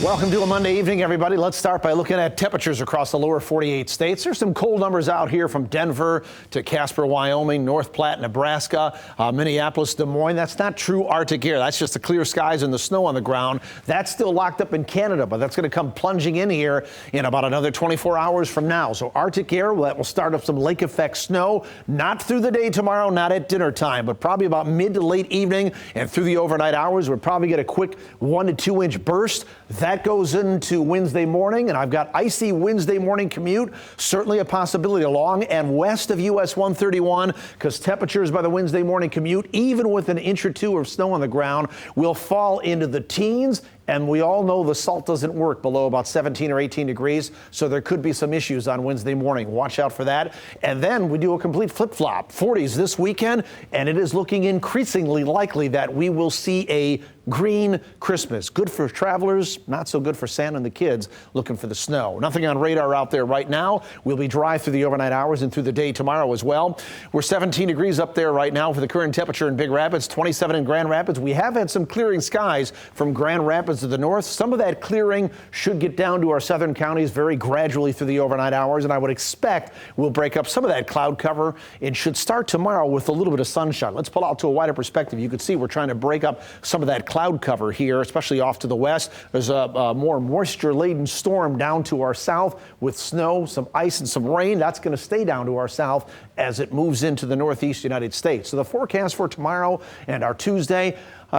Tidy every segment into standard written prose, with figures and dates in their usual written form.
Welcome to a Monday evening, everybody. Let's start by looking at temperatures across the lower 48 states. There's some cold numbers out here from Denver to Casper, Wyoming, North Platte, Nebraska, Minneapolis, Des Moines. That's not true Arctic air. That's just the clear skies and the snow on the ground. That's still locked up in Canada, but that's going to come plunging in here in about another 24 hours from now. So Arctic air, that will start up some lake effect snow, not through the day tomorrow, not at dinner time, but probably about mid to late evening and through the overnight hours. We'll probably get a quick 1 to 2 inch burst. That goes into Wednesday morning, and I've got icy Wednesday morning commute, certainly a possibility along and west of US 131, because temperatures by the Wednesday morning commute, even with an inch or two of snow on the ground, will fall into the teens. And we all know the salt doesn't work below about 17 or 18 degrees, so there could be some issues on Wednesday morning. Watch out for that. And then we do a complete flip-flop. 40s this weekend, and it is looking increasingly likely that we will see a green Christmas. Good for travelers, not so good for Santa and the kids looking for the snow. Nothing on radar out there right now. We'll be dry through the overnight hours and through the day tomorrow as well. We're 17 degrees up there right now for the current temperature in Big Rapids, 27 in Grand Rapids. We have had some clearing skies from Grand Rapids to the north. Some of that clearing should get down to our southern counties very gradually through the overnight hours, and I would expect we'll break up some of that cloud cover and should start tomorrow with a little bit of sunshine. Let's pull out to a wider perspective. You can see we're trying to break up some of that cloud cover here, especially off to the west. There's a more moisture-laden storm down to our south with snow, some ice, and some rain. That's going to stay down to our south as it moves into the northeast United States. So the forecast for tomorrow and our Tuesday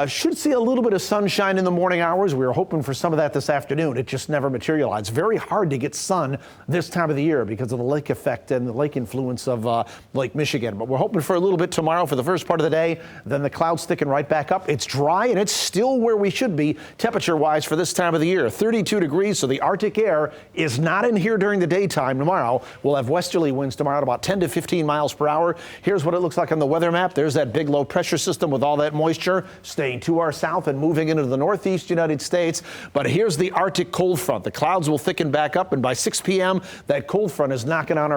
should see a little bit of sunshine in the morning hours. We were hoping for some of that this afternoon. It just never materialized. Very hard to get sun this time of the year because of the lake effect and the lake influence of Lake Michigan. But we're hoping for a little bit tomorrow for the first part of the day. Then the clouds thicken right back up. It's dry and it's still where we should be temperature-wise for this time of the year. 32 degrees, so the Arctic air is not in here during the daytime tomorrow. We'll have westerly winds tomorrow at about 10 to 15 miles per hour. Here's what it looks like on the weather map. There's that big low pressure system with all that moisture staying to our south and moving into the northeast United States. But here's the Arctic cold front. The clouds will thicken back up, and by 6 p.m., that cold front is knocking on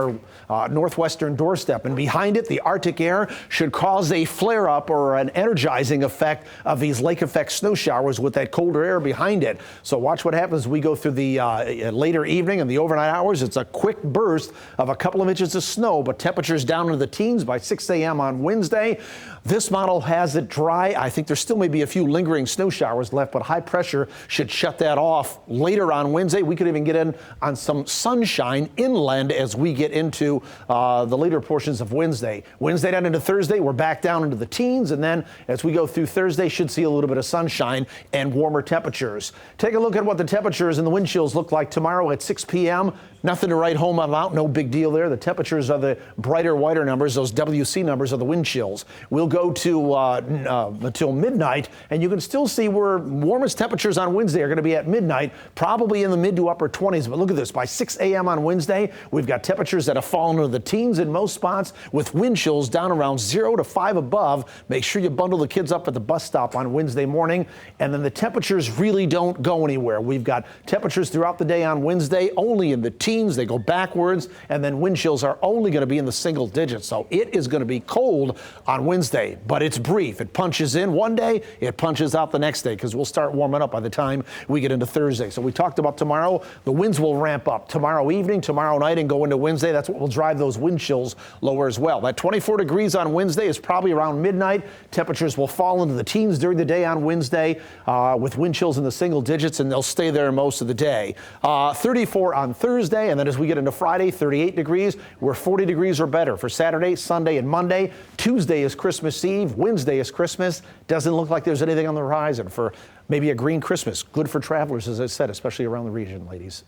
our northwestern doorstep. And behind it, the Arctic air should cause a flare-up or an energizing effect of these lake effect snow showers with that colder air behind it. So watch what happens as we go through the later evening and the overnight hours. It's a quick burst of a couple of inches of snow, but temperatures down into the teens by 6 a.m. on Wednesday. This model has it dry. I think there still may be a few lingering snow showers left, but high pressure should shut that off later on Wednesday. We could even get in on some sunshine inland as we get into the later portions of Wednesday. Wednesday down into Thursday, we're back down into the teens, and then as we go through Thursday, should see a little bit of sunshine and warmer temperatures. Take a look at what the temperatures and the wind chills look like tomorrow at 6 p.m. Nothing to write home about, no big deal there. The temperatures are the brighter, whiter numbers. Those WC numbers are the wind chills. We'll go to until midnight, and you can still see where warmest temperatures on Wednesday are going to be at midnight, probably in the mid to upper 20s. But look at this. By 6 a.m. on Wednesday, we've got temperatures that have fallen into the teens in most spots with wind chills down around 0 to 5 above. Make sure you bundle the kids up at the bus stop on Wednesday morning. And then the temperatures really don't go anywhere. We've got temperatures throughout the day on Wednesday only in the teens. They go backwards, and then wind chills are only going to be in the single digits. So it is going to be cold on Wednesday, but it's brief. It punches in one day, it punches out the next day, because we'll start warming up by the time we get into Thursday. So we talked about tomorrow. The winds will ramp up tomorrow evening, tomorrow night, and go into Wednesday. That's what will drive those wind chills lower as well. That 24 degrees on Wednesday is probably around midnight. Temperatures will fall into the teens during the day on Wednesday with wind chills in the single digits, and they'll stay there most of the day. 34 on Thursday. And then as we get into Friday, 38 degrees. We're 40 degrees or better for Saturday, Sunday, and Monday. Tuesday is Christmas Eve. Wednesday is Christmas. Doesn't look like there's anything on the horizon for maybe a green Christmas. Good for travelers, as I said, especially around the region, ladies.